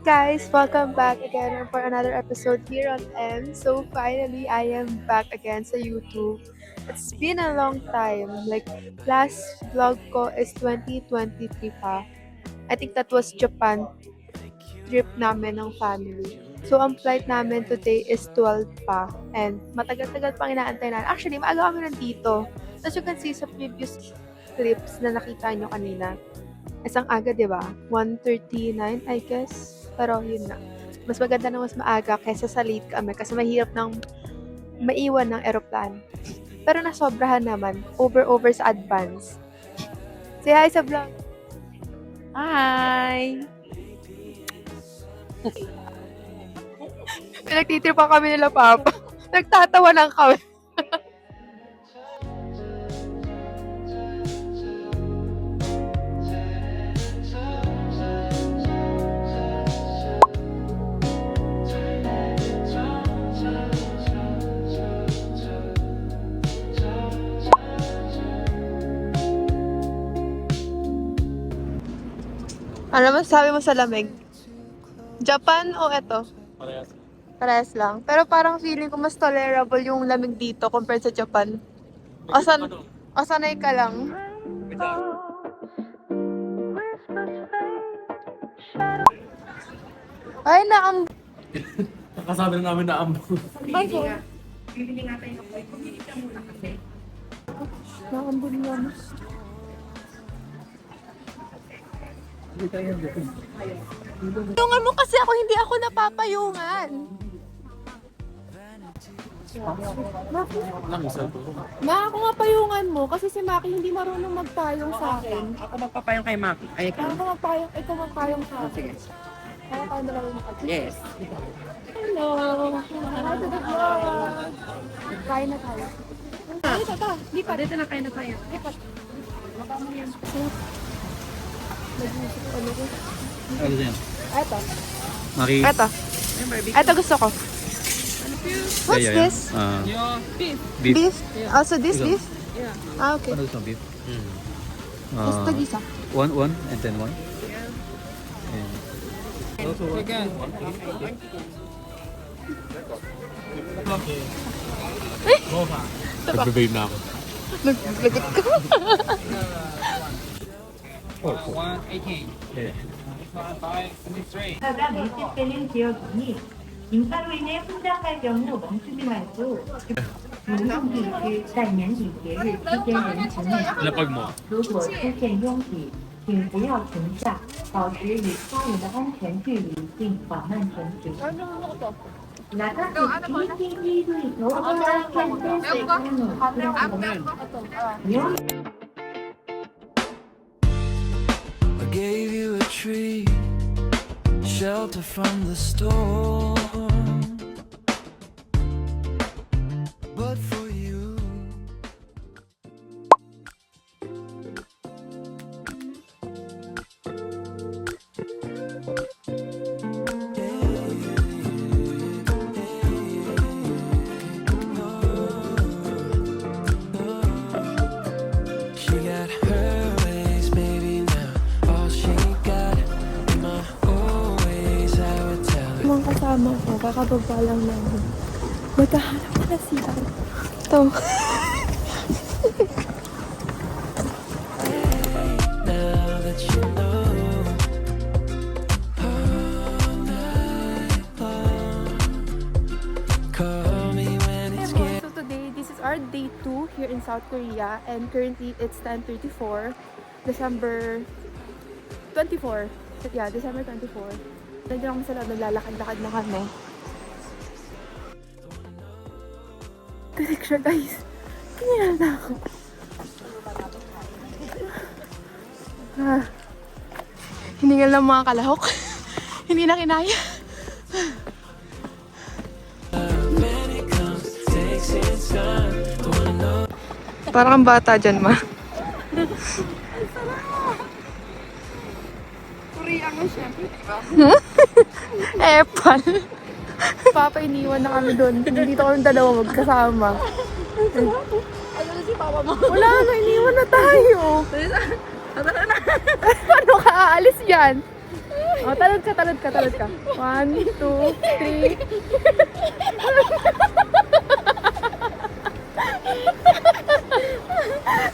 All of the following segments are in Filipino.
guys, welcome back again for another episode here on M. So finally, I am back again sa YouTube. It's been a long time. Like, last vlog ko is 2023 pa. I think that was Japan trip namin ng family. So, ang flight namin today is 12 pa. And matagal-tagal pang inaantay natin. Actually, maaga kami nandito. As you can see sa previous clips na nakita nyo kanina. Isang aga, di ba? 1:39, I guess. Pero yun na. Mas maganda na mas maaga kaysa sa late kami kasi mahirap nang maiwan ng eroplano. Pero nasobrahan naman. Over sa advance. Say hi sa vlog. Hi! Pinagtitripan kami nila, Papa. Nagtatawa lang kami. Ano masasabi mo sa lamig? Japan o eto? Parehas. Parehas lang. Pero parang feeling ko mas tolerable yung lamig dito compared sa Japan. O sanay ka lang. Ay, Nakasabi na namin na ambon. naambun naman. Payungan mo kasi ako, hindi ako napapayungan. Lang isa to. Ma, ako nga payungan mo kasi si Maki hindi marunong magpayong sa akin. Ako magpapayong kay Maki. Ay, Ako magpayong, ikaw magpayong sa akin. sige. Ako tayo dalawa yung Yes. Hello! Hi to the vlog! Kain na tayo. Ay, tata! Lipat! Dito na kayo na tayo. Lipat! Nag-isip ano ko. Ano yan? Eto. Maki. Eto. Yung barbecue. Eto gusto ko. What's this? Beef. Beef? Also this Ito. beef? Yeah. Ah, okay. Ano sa beef? Gusto tag-isa. One and then one. Again. Nagbe-babe na ako. Naglagot ka. 118. Yeah. 523. 가 밀집되는 지역이니 인파로 인해 혼잡할 경우 멈추지 말고 운송기在年底节日期间人群密集， Lapag mo. 如果出现拥挤，请不要停下，保持与他人的安全距离，并缓慢前行。長く PTV 動画検定生からのお知らせです。 I gave you a tree, shelter from the storm. But for you, she got her ways, baby. Now all she got in my old ways, I would tell her. Mga kasama ko, kakababa lang namin. Magkahanap na siya. Ito. Now that you know, all night long, call me when it's Okay, so today, this is our day 2 here in South Korea and currently it's 10:34, December 24. Yeah, December 24. Nandiyan kami sa loob, naglalakad-lakad na kami. Tirik siya, guys. Kinilan na ako. Hiningal ng mga kalahok. Hindi na kinaya. when it comes, takes its time. Wanna know Parang kang bata dyan, ma. Korean mo syempre, diba? Epal. Papa, iniwan na kami doon. Dito kami dalawa magkasama. Ano na si Papa mo? Wala na, iniwan na tayo. Paano ka aalis yan? Oh, talod ka, talod ka, talod ka. 1, 2, 3.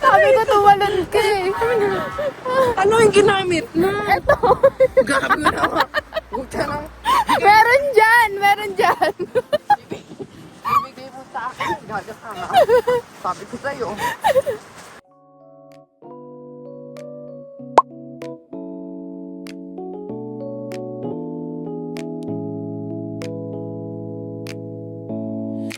Sabi ko tumalon ka eh. Ano yung ginamit mo? Ito. Grabe na. Huwag ka lang. Meron dyan, meron dyan. Ibigay mo sa akin. Gaga ka nga. Sabi ko sa'yo.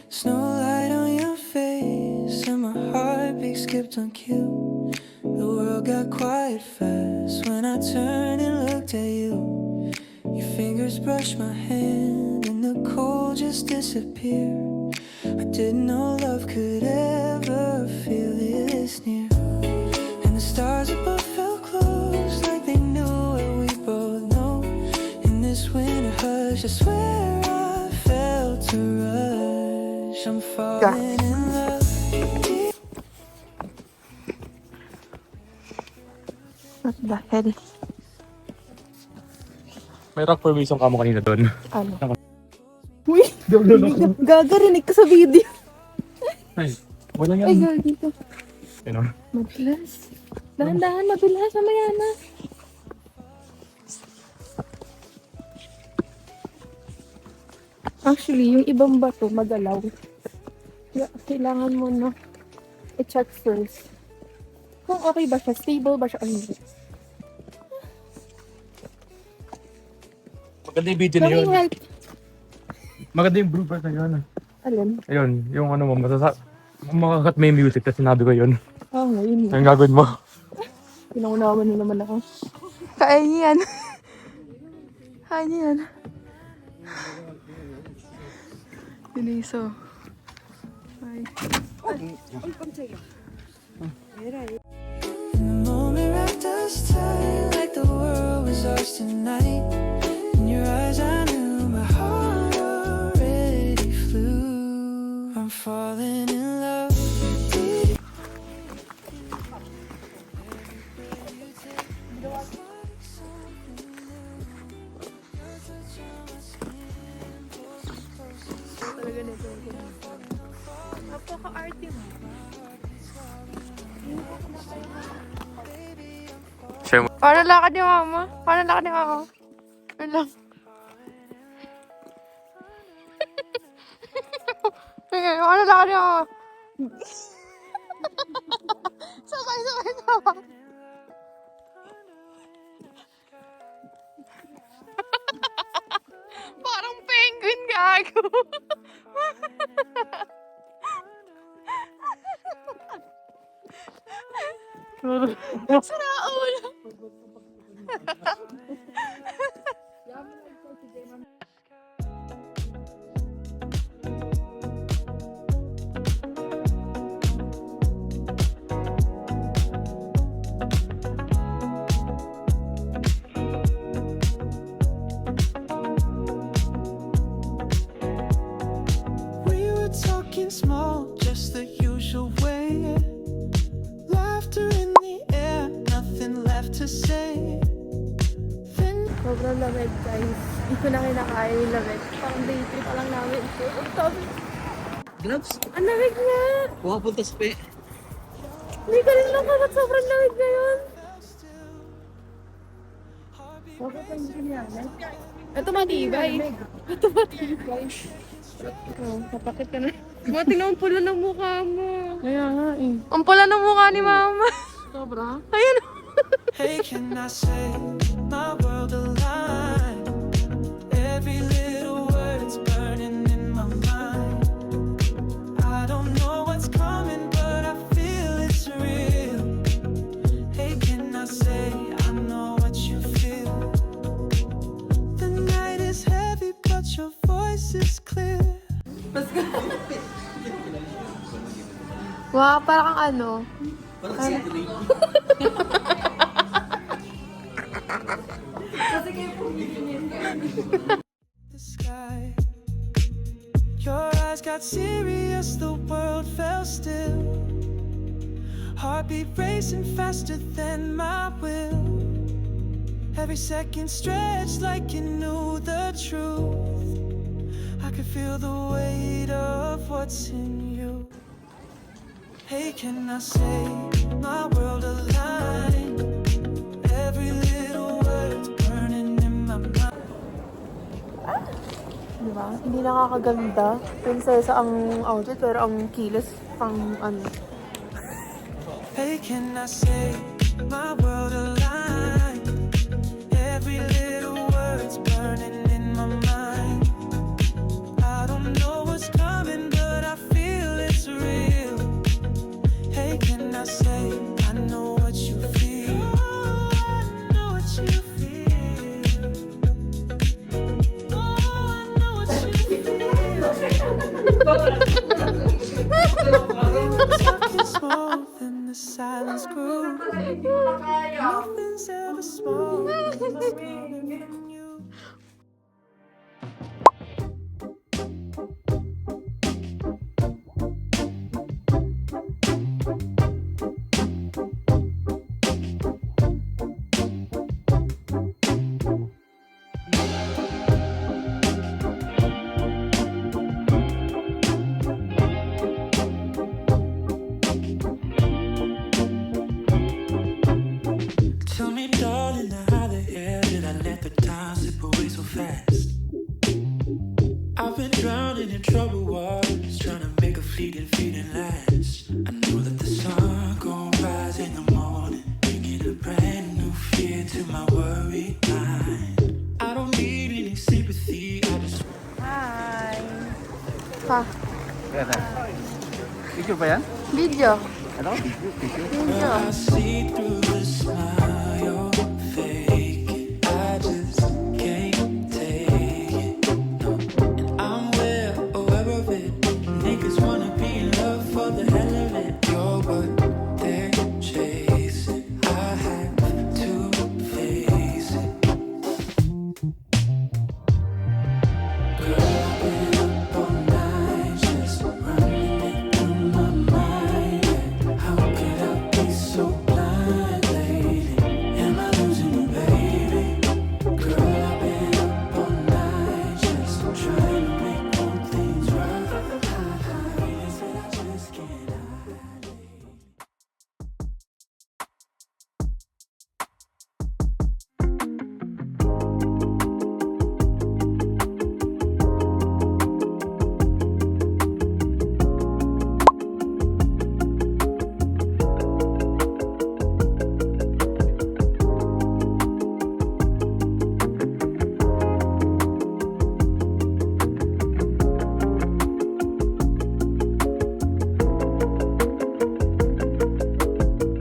Snow light on your face and my heartbeat skipped on cue. The world got quiet fast when I turned and looked at you. Your fingers brushed my hand and the cold just disappeared. I didn't know love could ever feel this near. And the stars above felt close like they knew what we both know. In this winter hush, I swear I felt a rush. I'm falling in love. What the hell? May rock formation ka mo kanina doon. Ano? Uy! Gagarinig ka sa video. Ay, wala Ay, yan. dito. Ano? Madulas. Dahan-dahan, madulas. Mamaya na. Actually, yung ibang bato, magalaw. Kailangan mo na i-check first. Kung okay ba siya, stable ba siya, o hindi. Maganda yung video na yun. Kaming help. Maganda yung blooper na yun. Alin? Ayun, yung ano mo, makakat may music, tapos sinabi ko yun. Oo, nga, yun. Yung gagawin mo. Pinaunawan na naman ako. Kain yan. Kain yan. Diniso. Ay. In the moment wrapped us tight like the world was ours tonight. In your eyes I knew my heart already flew. I'm falling in love. Talaga nito. Napaka-arte mo. Paano lakad ni mama? Paano lakad ni mama? Ano lang? Paano lakad ni mama? Sabay. Parang penguin gago. Sira ulo. We were talking small, just the usual way. Laughter in the air, nothing left to say. Then Sobrang lamig, guys. Hindi ko na kinakain yung lamig. Pang day trip pa lang namin ito. Ang sabi, Gloves? ang lamig na! Pumapunta sa pe. Hindi ko rin lang kapag sobrang lamig ngayon. Ito matibay. Ito matibay. Oh, kapakit ka na. Buti na ang pula ng mukha mo. Kaya nga eh. Ang pula ng mukha ni mama. Sobra? Ayun. hey, can I say my world aligned? Every little word's burning in my mind. I don't know what's coming, but I feel it's real. Hey, can I say I know what you feel? The night is heavy, but your voice is clear. Wow, parang ano. The sky. Your eyes got serious, the world fell still. Heartbeat racing faster than my will. Every second stretched like you knew the truth. I could feel the weight of what's in you. Hey, can I say my world aligned? Every little word's burning in my mind. Diba? Hindi nakakaganda. Prinsesa ang outfit, pero ang kilos pang ano. Hey, can I say my world aligned? Every little word's burning in my mind. I don't know what's coming, but I feel it's real. Hey, can I say I know what you feel? Oh, I know what you feel. Oh, I know what you feel. Talking smooth and the silence grew. Nothing's ever small. Tell me, darling, how the hell did I let the time slip away so fast? I've been drowning in troubled waters, trying to make a fleeting feeling last. I know that the sun gon' rise in the morning, bringing a brand new fear to my worried mind. I don't need any sympathy, I just Pa, Picture ba yan? video. Ano? Picture? Video. I see through the smile you're faking. I just can't take it. No. And I'm aware of it. Niggas wanna be in love for the hell of it. You're what they're chasing. I have to face it. Girl, I've been up all night just running it through my mind. How could I be so blind lately? Am I losing you, baby? Girl, I've been up all night just trying to make all things right. Feelings that I just can't hide.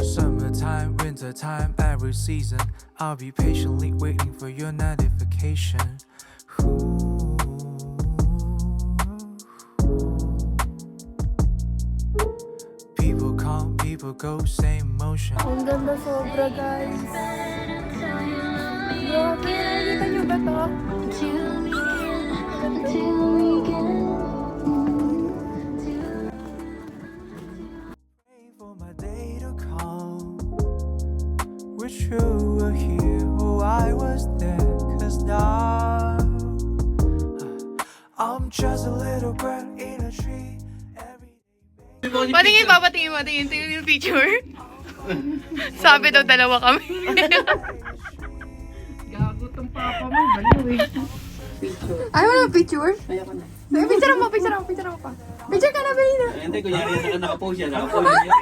Summertime, wintertime, every season, I'll be patiently waiting for your notification. Ooh. People come, people go, same motion. Ang ganda sobra, guys. Grabe, nakikita nyo ba to? Pray for my day to come. Wish you were here, oh I was there. 'Cause now I'm just a little bird in a tree. Patingin pa, patingin, patingin. Tingin yung picture. Sabi daw dalawa kami. Gago tong papa mo. Baliw eh. Ayaw mo na picture? Ayoko na. Picture mo, picture mo, picture mo pa. Picture ka na, Belina. Hindi, kunyari naka-pose yan. Naka-pose yan.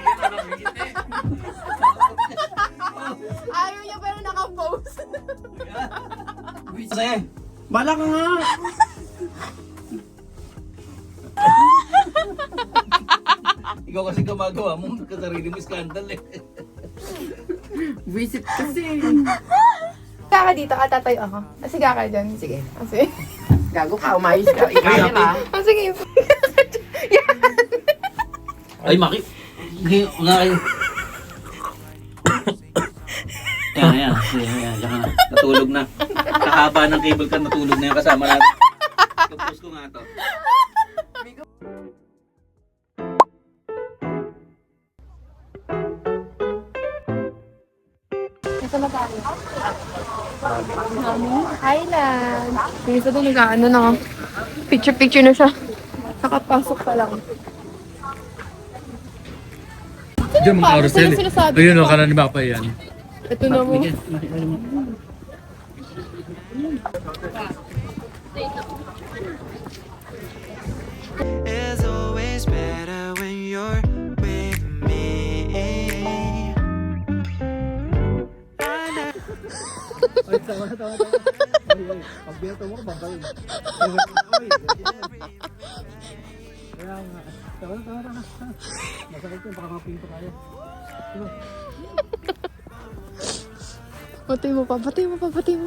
Ayaw niya pero naka-pose. Kasi, bala ka nga. Ikaw kasi gumagawa mo, kasarili mo skandal eh. Visit kasi. Kaka dito, tatayo ako. Sige ka dyan. Sige. Sige. Gago ka, umayos ka. Ikaw na. Sige. Ay, Maki. Hindi, nga kayo. Yan, yan. Yan, yan na. Natulog na. Kahaba ng cable ka, natulog na yung kasama natin. Kapos ko nga to. Highland. Yung isa doon nag-ano na. Picture-picture na siya. Nakapasok pa lang. Diyan mga carousel. Ayun, o, kanan ba pa yan? Ito na mo. It's always better when you're with me. I know. Patay mo pa, patay mo pa, patay mo.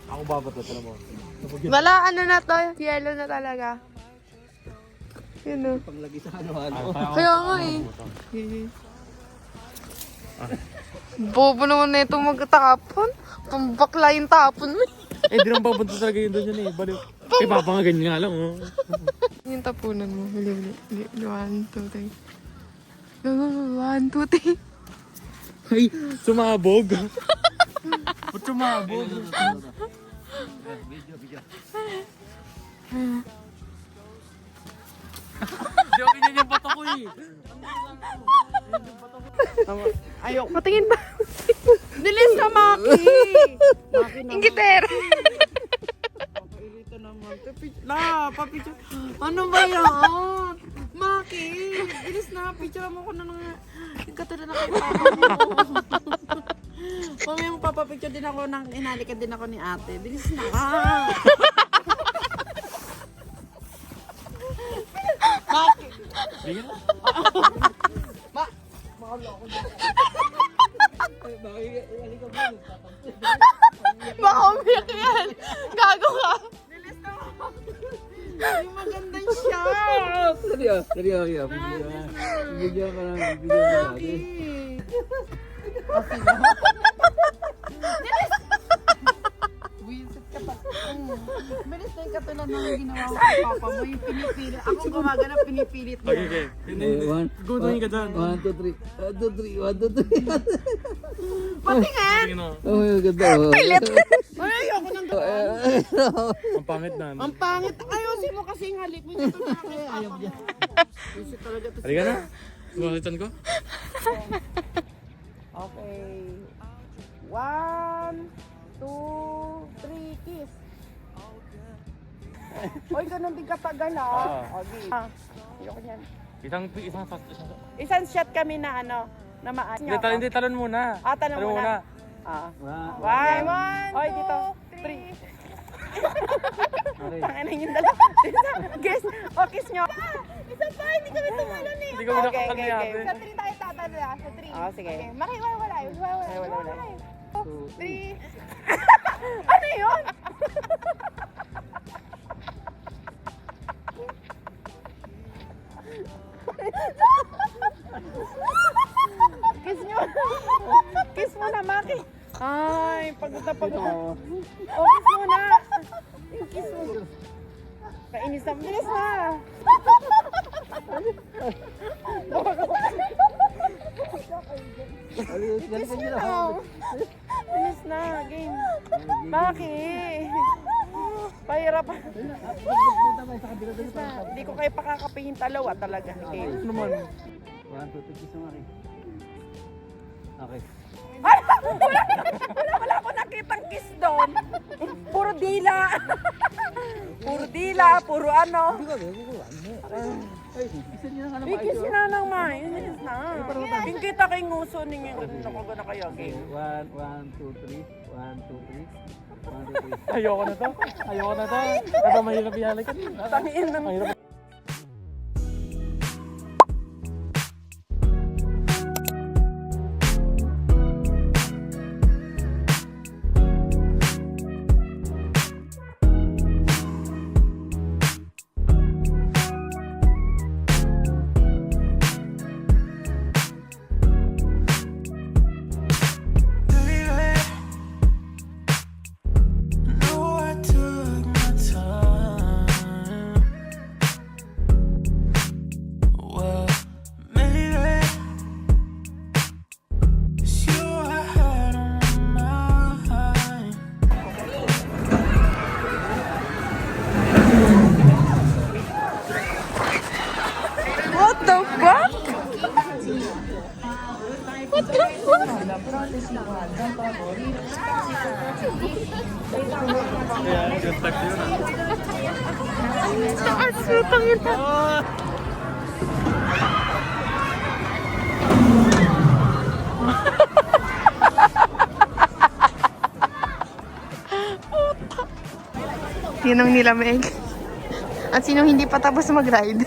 Ako babat na talaga mo. Wala, ano na to, yellow na talaga. Yun o. Paglagi sa ano-ano. Kaya nga eh. Bobo naman na ito magtapon. Pambakla yung tapon mo. Eh, di naman papunta talaga yun doon yun eh. Baliw. Eh, papa nga ganyan nga lang, oh. Yung tapunan mo. Huli. 1, 2, 3. 1, 2, 3. Ay, sumabog. Ba't sumabog? Di okay niya yung bato ko eh. Ayok. Patingin ba? Dilis na, Maki! Ingitero. Ito naman. Papicture. Ano ba yan? Maki! Bilis na, picture mo ko na ng... Katulad na kay papa mo. Mamaya mo papapicture din ako ng inalikan din ako ni ate. Bilis na ka! Maki! Baka umiyak yan. Gago ka. Yung magandang shot! Seryoso. Bigyan ka lang. Bigyan ka natin. Wisit ka pa. Bilis na yung katulad ng ginawa ko kay papa mo. Yung pinipilit. Ako gumagana, pinipilit mo. Okay. Gudungin ka dyan. 1, 2, 3. Patingin! Tingin mo. Oh, ganda. Pilit. Ay, ayoko nang Ang pangit na. Ang pangit. Ayusin mo kasi yung halik mo. Ito na ako. Ayaw mo dyan. Wisit talaga to. Halika na. Sumasitan ko. Okay. 1, 2, 3, kiss. Oy, ganun din katagal ha. Okay. Ayoko niyan. Isang shot kami na ano, na maayos. Hindi, talon muna. Tanong muna. One. Oy, dito. 3. Tanganan yung dalawa. Guess. O, kiss nyo. Isa pa, hindi kami tumalon eh. Hindi kami nakakal ni ate. Sa 3 tayo tatalo ah. Sa 3. Sige. Okay. Makiwala yun. Wala. 3. Ano yun? Kiss nyo. Kiss mo na, Maki. Ay, pagod na pagod na. Oh, kiss mo na. Yung kiss mo. Kainis na. Bilis na. Kiss nyo na. Bilis na. Game. Maki. Pahirap. Bilis na. Hindi ko kayo pakakapihin talawa talaga. Game. Naman. 1, 2, 3, kiss mo, Maki. Okay. Wala ko nakitang kiss doon. Puro dila. Puro dila, puro ano. Kiss na nang may. Kiss na. Kita kay nguso ninyo. Ganun ako gana kayo. Okay. 1, 2, 3. 1, 2, 3. Ayoko na to. Ito mahirap ihalikan. Tangin ng... Mahirap. Taas, utangin na. Sinong nilamig? At sinong hindi pa tapos mag-ride?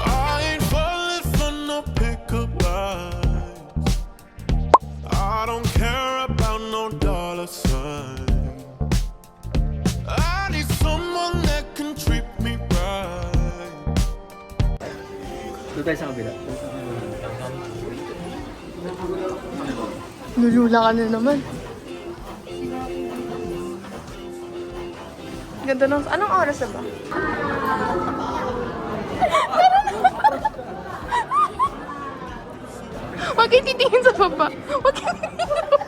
I ain't falling for no pickup lines. I don't care about no dollar sign. I need someone that can treat me right. Doon tayo sa kabila. Nulula ka na naman. Ganda ng... Anong oras na ba? Huwag kayo titingin sa baba. Huwag kayo titingin sa baba.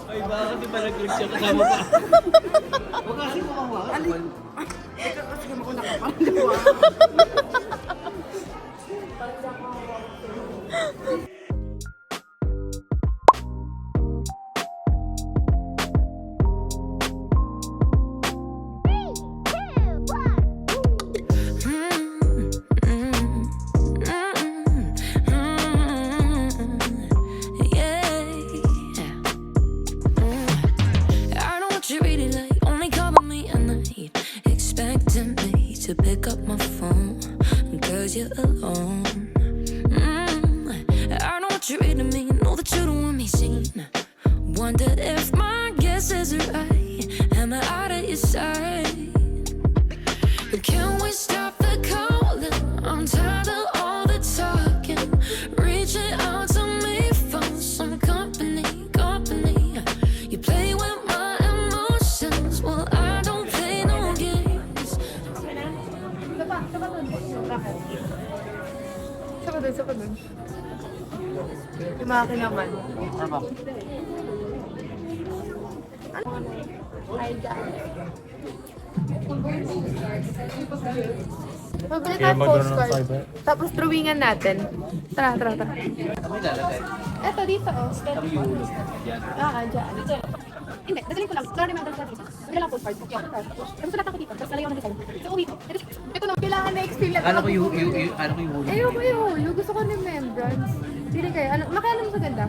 Ay, baka kasi pala click siya kasama pa. Huwag kasi makawa. I know what you really like. Only calling me at night, expecting me to pick up my phone because you're alone. I know what you really mean. Know that you don't want me seen. Wonder if my guess is right. Am I out of your sight? Can we stop the calling? I'm tired of all the talking. Reaching out to me for some company. You play with my emotions. Well, I don't play no games. Saka dun. Yung mga kinaman. Pabili tayo postcard. Tapos drawingan natin. Tara. Kami lalagay. Eto, dito. Kami yung ulo. Yan. Dyan. Hindi, dadalhin ko lang. Sorry, may dadalhin ko. Bigla lang postcard. Tapos sulat ako dito. Tapos nalayaw ng design. So, uwi ko. Ito na, kailangan na explain lang. Ano ko yung ulo? Ayoko yung ulo. Gusto ko ng remembrance. Pili kayo. Makialam mo sa ganda.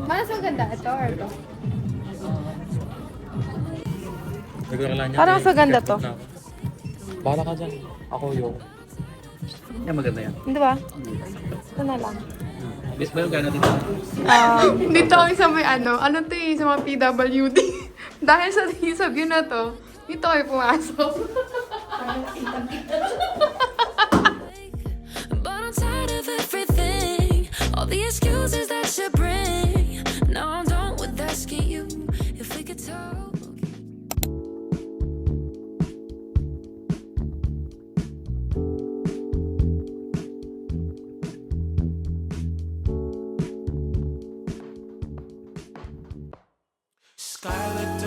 Malas ang ganda. Ito or ito? Parang sa ganda to. Bahala ka dyan. Ako yung... Yan, maganda yan. Hindi ba? Ito na lang. Best ba yung gano'n dito? Dito kami sa may ano to eh, sa mga PWD. Dahil sa view na to, dito kami pumasok. But I'm tired of everything. All the excuses that you bring. Now I'm done with asking you if we could talk. Scarlet